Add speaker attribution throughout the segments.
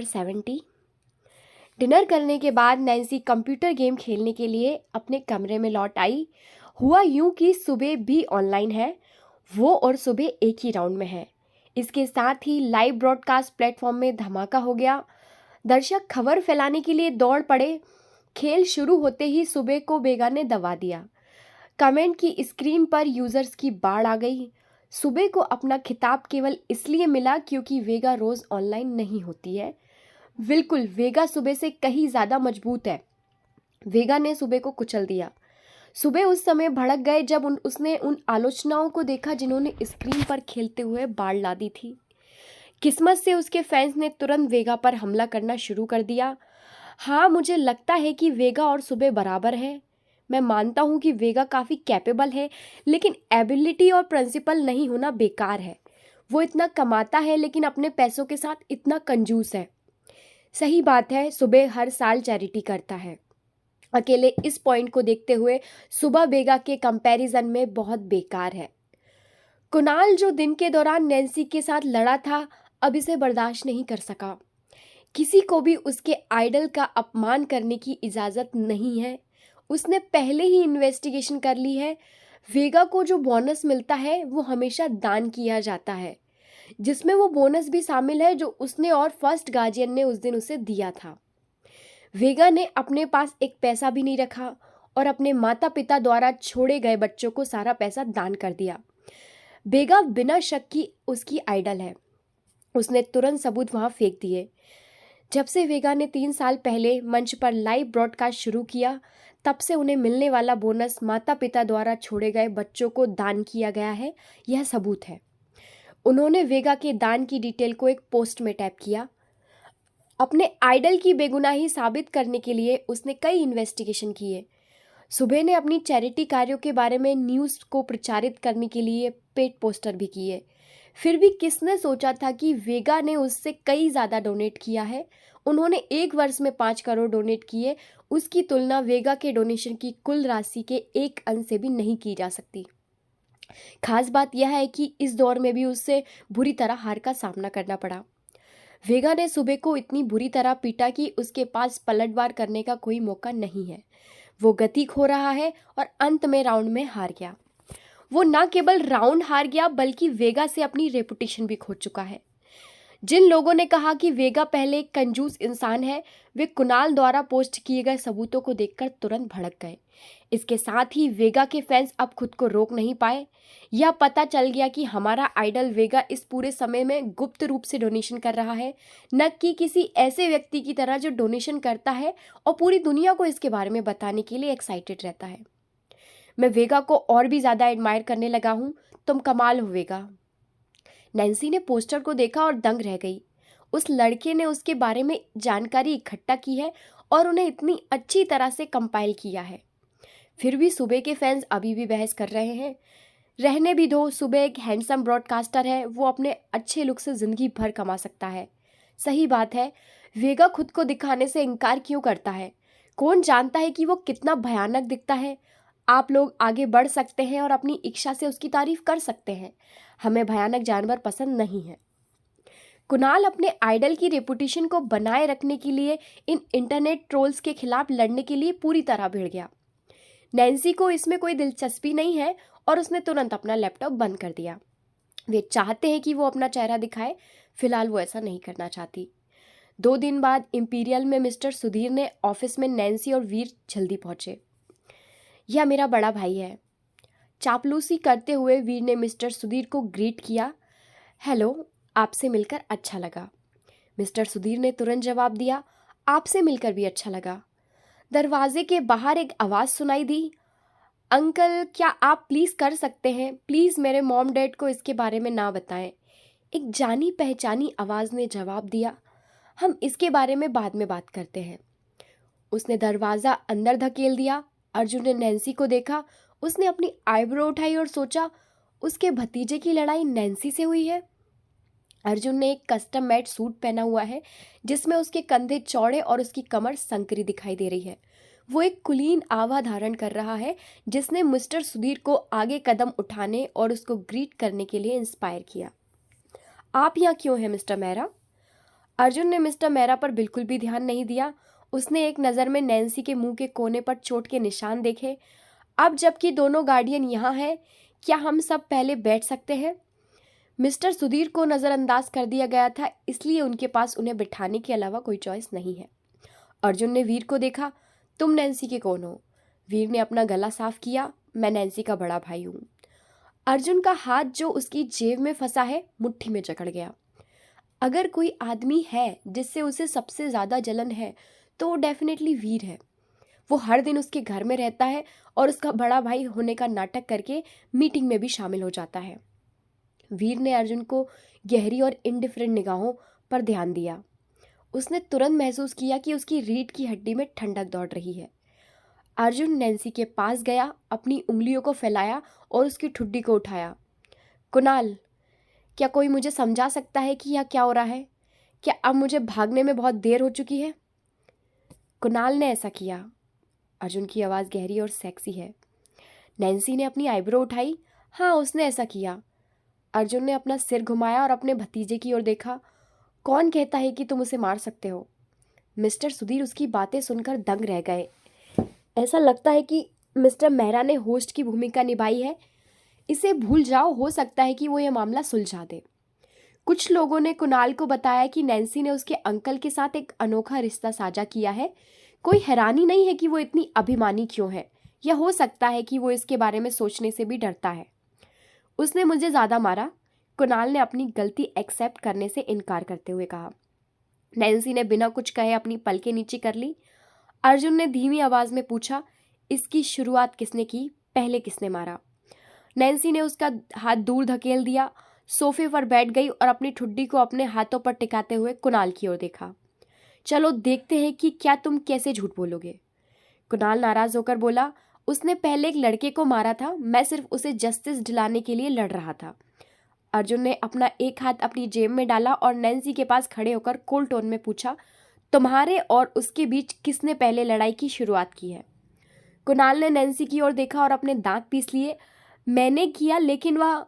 Speaker 1: 70। Dinner करने के बाद नैन्सी कंप्यूटर गेम खेलने के लिए अपने कमरे में लौट आई। हुआ यूं कि सुबह भी ऑनलाइन है, वो और सुबह एक ही राउंड में है। इसके साथ ही लाइव ब्रॉडकास्ट प्लेटफॉर्म में धमाका हो गया। दर्शक खबर फैलाने के लिए दौड़ पड़े। खेल शुरू होते ही सुबह को वेगा ने दबा दिया। कमेंट की स्क्रीन पर यूजर्स की बाढ़ आ गई। सुबह को अपना खिताब केवल इसलिए मिला क्योंकि वेगा रोज ऑनलाइन नहीं होती है। बिल्कुल, वेगा सुबह से कहीं ज्यादा मजबूत है। वेगा ने सुबह को कुचल दिया। सुबह उस समय भड़क गए जब उसने उन आलोचनाओं को देखा जिन्होंने स्क्रीन पर खेलते हुए बाढ़ ला दी थी। किस्मत से उसके फैंस ने तुरंत वेगा पर हमला करना शुरू कर दिया। हाँ, मुझे लगता है कि वेगा और सुबह बराबर है। मैं मानता हूँ कि वेगा काफ़ी कैपेबल है, लेकिन एबिलिटी और प्रिंसिपल नहीं होना बेकार है। वो इतना कमाता है लेकिन अपने पैसों के साथ इतना कंजूस है। सही बात है, सुबह हर साल चैरिटी करता है। अकेले इस पॉइंट को देखते हुए सुबह वेगा के कंपैरिजन में बहुत बेकार है। कुणाल, जो दिन के दौरान नैन्सी के साथ लड़ा था, अब इसे बर्दाश्त नहीं कर सका। किसी को भी उसके आइडल का अपमान करने की इजाज़त नहीं है। उसने पहले ही इन्वेस्टिगेशन कर ली है। वेगा को जो बोनस मिलता है वो हमेशा दान किया जाता है, जिसमें वो बोनस भी शामिल है जो उसने और फर्स्ट गार्जियन ने उस दिन उसे दिया था। वेगा ने अपने पास एक पैसा भी नहीं रखा और अपने माता पिता द्वारा छोड़े गए बच्चों को सारा पैसा दान कर दिया। वेगा बिना शक की उसकी आइडल है। उसने तुरंत सबूत वहां फेंक दिए। जब से वेगा ने 3 साल पहले मंच पर लाइव ब्रॉडकास्ट शुरू किया, तब से उन्हें मिलने वाला बोनस माता पिता द्वारा छोड़े गए बच्चों को दान किया गया है, यह सबूत है। उन्होंने वेगा के दान की डिटेल को एक पोस्ट में टैप किया। अपने आइडल की बेगुनाही साबित करने के लिए उसने कई इन्वेस्टिगेशन किए। सुबह ने अपनी चैरिटी कार्यों के बारे में न्यूज़ को प्रचारित करने के लिए पेड पोस्टर भी किए। फिर भी किसने सोचा था कि वेगा ने उससे कई ज़्यादा डोनेट किया है। उन्होंने एक वर्ष में 5 करोड़ डोनेट किए। उसकी तुलना वेगा के डोनेशन की कुल राशि के 1 अंश से भी नहीं की जा सकती। खास बात यह है कि इस दौर में भी उससे बुरी तरह हार का सामना करना पड़ा। वेगा ने सुबह को इतनी बुरी तरह पीटा कि उसके पास पलटवार करने का कोई मौका नहीं है। वो गति खो रहा है और अंत में राउंड में हार गया। वो न केवल राउंड हार गया बल्कि वेगा से अपनी रेपुटेशन भी खो चुका है। जिन लोगों ने कहा कि वेगा पहले एक कंजूस इंसान है, वे कुणाल द्वारा पोस्ट किए गए सबूतों को देखकर तुरंत भड़क गए। इसके साथ ही वेगा के फैंस अब खुद को रोक नहीं पाए। यह पता चल गया कि हमारा आइडल वेगा इस पूरे समय में गुप्त रूप से डोनेशन कर रहा है, न कि किसी ऐसे व्यक्ति की तरह जो डोनेशन करता है और पूरी दुनिया को इसके बारे में बताने के लिए एक्साइटेड रहता है। मैं वेगा को और भी ज़्यादा एडमायर करने लगा हूँ। तुम कमाल हो वेगा। नैन्सी ने पोस्टर को देखा और दंग रह गई। उस लड़के ने उसके बारे में जानकारी इकट्ठा की है और उन्हें इतनी अच्छी तरह से कंपाइल किया है। फिर भी सुबह के फैंस अभी भी बहस कर रहे हैं। रहने भी दो, सुबह एक हैंडसम ब्रॉडकास्टर है, वो अपने अच्छे लुक से जिंदगी भर कमा सकता है। सही बात है, वेगा खुद को दिखाने से इनकार क्यों करता है? कौन जानता है कि वो कितना भयानक दिखता है। आप लोग आगे बढ़ सकते हैं और अपनी इच्छा से उसकी तारीफ कर सकते हैं। हमें भयानक जानवर पसंद नहीं है। कुणाल अपने आइडल की रेपुटेशन को बनाए रखने के लिए इन इंटरनेट ट्रोल्स के खिलाफ लड़ने के लिए पूरी तरह भिड़ गया। नैन्सी को इसमें कोई दिलचस्पी नहीं है और उसने तुरंत अपना लैपटॉप बंद कर दिया। वे चाहते हैं कि वो अपना चेहरा दिखाए, फिलहाल वो ऐसा नहीं करना चाहती। 2 दिन बाद इंपीरियल में मिस्टर सुधीर ने ऑफिस में नैन्सी और वीर जल्दी पहुंचे। यह मेरा बड़ा भाई है। चापलूसी करते हुए वीर ने मिस्टर सुधीर को ग्रीट किया। हेलो, आपसे मिलकर अच्छा लगा। मिस्टर सुधीर ने तुरंत जवाब दिया, आपसे मिलकर भी अच्छा लगा। दरवाजे के बाहर एक आवाज़ सुनाई दी, अंकल क्या आप प्लीज़ कर सकते हैं, प्लीज़ मेरे मॉम डैड को इसके बारे में ना बताएं। एक जानी पहचानी आवाज़ ने जवाब दिया, हम इसके बारे में बाद में बात करते हैं। उसने दरवाज़ा अंदर धकेल दिया। अर्जुन ने नैन्सी को देखा। उसने अपनी आईब्रो उठाई और सोचा, उसके भतीजे की लड़ाई नैन्सी से हुई है। अर्जुन ने एक कस्टम मेड सूट पहना हुआ है जिसमें उसके कंधे चौड़े और उसकी कमर संकरी दिखाई दे रही है। वो एक कुलीन आभा धारण कर रहा है जिसने मिस्टर सुधीर को आगे कदम उठाने और उसको ग्रीट करने के लिए इंस्पायर किया। आप यहाँ क्यों हैं मिस्टर मेहरा? अर्जुन ने मिस्टर मेहरा पर बिल्कुल भी ध्यान नहीं दिया। उसने एक नज़र में नैन्सी के मुंह के कोने पर चोट के निशान देखे। अब जबकि दोनों गार्डियन यहाँ हैं, क्या हम सब पहले बैठ सकते हैं? मिस्टर सुधीर को नज़रअंदाज कर दिया गया था, इसलिए उनके पास उन्हें बिठाने के अलावा कोई चॉइस नहीं है। अर्जुन ने वीर को देखा। तुम नैन्सी के कौन हो? वीर ने अपना गला साफ किया। मैं नैन्सी का बड़ा भाई हूँ। अर्जुन का हाथ जो उसकी जेब में फंसा है मुट्ठी में जकड़ गया। अगर कोई आदमी है जिससे उसे सबसे ज़्यादा जलन है तो वो डेफिनेटली वीर है। वो हर दिन उसके घर में रहता है और उसका बड़ा भाई होने का नाटक करके मीटिंग में भी शामिल हो जाता है। वीर ने अर्जुन को गहरी और इनडिफरेंट निगाहों पर ध्यान दिया। उसने तुरंत महसूस किया कि उसकी रीढ़ की हड्डी में ठंडक दौड़ रही है। अर्जुन नैन्सी के पास गया, अपनी उंगलियों को फैलाया और उसकी ठुड्डी को उठाया। कुणाल, क्या कोई मुझे समझा सकता है कि यह क्या हो रहा है? क्या अब मुझे भागने में बहुत देर हो चुकी है? कुणाल ने ऐसा किया। अर्जुन की आवाज़ गहरी और सेक्सी है। नैन्सी ने अपनी आईब्रो उठाई। हाँ, उसने ऐसा किया। अर्जुन ने अपना सिर घुमाया और अपने भतीजे की ओर देखा। कौन कहता है कि तुम उसे मार सकते हो? मिस्टर सुधीर उसकी बातें सुनकर दंग रह गए। ऐसा लगता है कि मिस्टर मेहरा ने होस्ट की भूमिका निभाई है। इसे भूल जाओ, हो सकता है कि वो ये मामला सुलझा दे। कुछ लोगों ने कुणाल को बताया कि नैन्सी ने उसके अंकल के साथ एक अनोखा रिश्ता साझा किया है। कोई हैरानी नहीं है कि वो इतनी अभिमानी क्यों है। यह हो सकता है कि वो इसके बारे में सोचने से भी डरता है। उसने मुझे ज़्यादा मारा। कुणाल ने अपनी गलती एक्सेप्ट करने से इनकार करते हुए कहा। नैन्सी ने बिना कुछ कहे अपनी पलकें नीचे कर ली। अर्जुन ने धीमी आवाज़ में पूछा, इसकी शुरुआत किसने की? पहले किसने मारा? नैन्सी ने उसका हाथ दूर धकेल दिया, सोफे पर बैठ गई और अपनी ठुड्डी को अपने हाथों पर टिकाते हुए कुणाल की ओर देखा। चलो देखते हैं कि क्या तुम कैसे झूठ बोलोगे। कुणाल नाराज होकर बोला, उसने पहले एक लड़के को मारा था, मैं सिर्फ उसे जस्टिस दिलाने के लिए लड़ रहा था। अर्जुन ने अपना एक हाथ अपनी जेब में डाला और नैन्सी के पास खड़े होकर कोल्ड टोन में पूछा, तुम्हारे और उसके बीच किसने पहले लड़ाई की शुरुआत की है? कुणाल ने नैन्सी की ओर देखा और अपने दांत पीस लिए। मैंने किया, लेकिन वह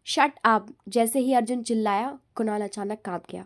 Speaker 1: शट अप। जैसे ही अर्जुन चिल्लाया, कुणाल अचानक कांप गया।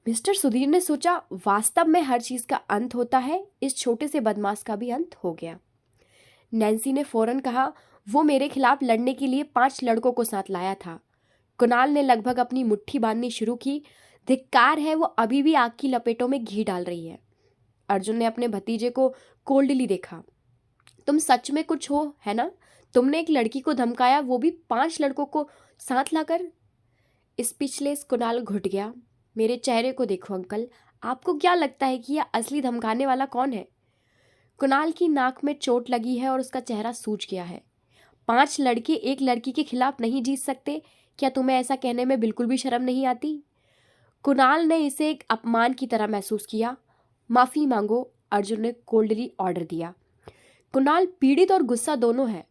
Speaker 1: मिस्टर सुधीर ने सोचा, वास्तव में हर चीज का अंत होता है, इस छोटे से बदमाश का भी अंत हो गया। नैन्सी ने फौरन कहा, वो मेरे खिलाफ लड़ने के लिए 5 लड़कों को साथ लाया था। कुणाल ने लगभग अपनी मुट्ठी बांधनी शुरू की। धिक्कार है, वो अभी भी आग की लपेटों में घी डाल रही है। अर्जुन ने अपने भतीजे को कोल्डली देखा। तुम सच में कुछ हो, है ना? तुमने एक लड़की को धमकाया, वो भी 5 लड़कों को साथ लाकर। स्पीचलेस कुणाल घुट गया। मेरे चेहरे को देखो अंकल, आपको क्या लगता है कि यह असली धमकाने वाला कौन है? कुणाल की नाक में चोट लगी है और उसका चेहरा सूज गया है। 5 लड़के एक लड़की के खिलाफ नहीं जीत सकते। क्या तुम्हें ऐसा कहने में बिल्कुल भी शर्म नहीं आती? कुणाल ने इसे एक अपमान की तरह महसूस किया। माफी मांगो, अर्जुन ने कोल्डली ऑर्डर दिया। कुणाल पीड़ित और गुस्सा दोनों है।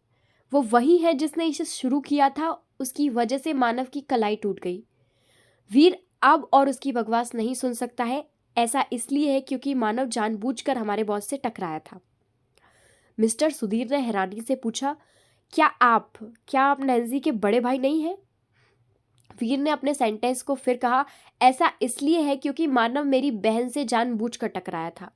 Speaker 1: वो वही है जिसने इसे शुरू किया था, उसकी वजह से मानव की कलाई टूट गई। वीर अब और उसकी बकवास नहीं सुन सकता है। ऐसा इसलिए है क्योंकि मानव जानबूझकर हमारे बॉस से टकराया था। मिस्टर सुधीर ने हैरानी से पूछा, क्या आप नैन्सी के बड़े भाई नहीं हैं? वीर ने अपने सेंटेंस को फिर कहा, ऐसा इसलिए है क्योंकि मानव मेरी बहन से जानबूझकर टकराया था।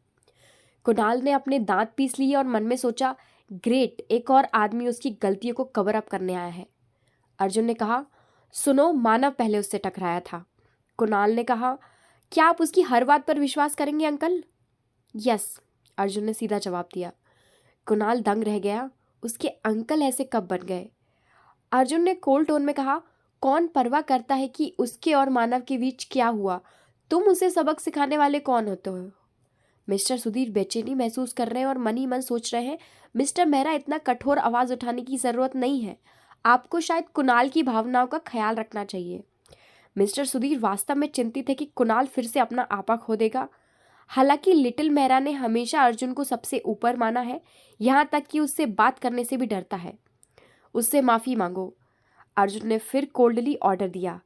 Speaker 1: कुणाल ने अपने दांत पीस लिए और मन में सोचा, ग्रेट, एक और आदमी उसकी गलतियों को कवर अप करने आया है। अर्जुन ने कहा, सुनो, मानव पहले उससे टकराया था। कुणाल ने कहा, क्या आप उसकी हर बात पर विश्वास करेंगे अंकल? यस, अर्जुन ने सीधा जवाब दिया। कुणाल दंग रह गया। उसके अंकल ऐसे कब बन गए? अर्जुन ने कोल्ड टोन में कहा, कौन परवाह करता है कि उसके और मानव के बीच क्या हुआ? तुम उसे सबक सिखाने वाले कौन होते हो? मिस्टर सुधीर बेचैनी महसूस कर रहे हैं और मन ही मन सोच रहे हैं, मिस्टर मेहरा, इतना कठोर आवाज उठाने की जरूरत नहीं है। आपको शायद कुणाल की भावनाओं का ख्याल रखना चाहिए। मिस्टर सुधीर वास्तव में चिंतित है कि कुणाल फिर से अपना आपा खो देगा। हालांकि लिटिल मेहरा ने हमेशा अर्जुन को सबसे ऊपर माना है, यहाँ तक कि उससे बात करने से भी डरता है। उससे माफी मांगो, अर्जुन ने फिर कोल्डली ऑर्डर दिया।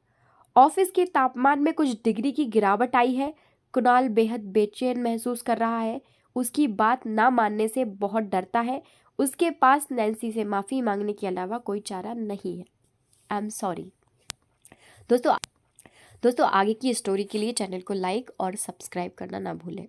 Speaker 1: ऑफिस के तापमान में कुछ डिग्री की गिरावट आई है। कुणाल बेहद बेचैन महसूस कर रहा है। उसकी बात ना मानने से बहुत डरता है। उसके पास नैन्सी से माफ़ी मांगने के अलावा कोई चारा नहीं है। I am sorry. दोस्तों आगे की स्टोरी के लिए चैनल को लाइक और सब्सक्राइब करना ना भूलें।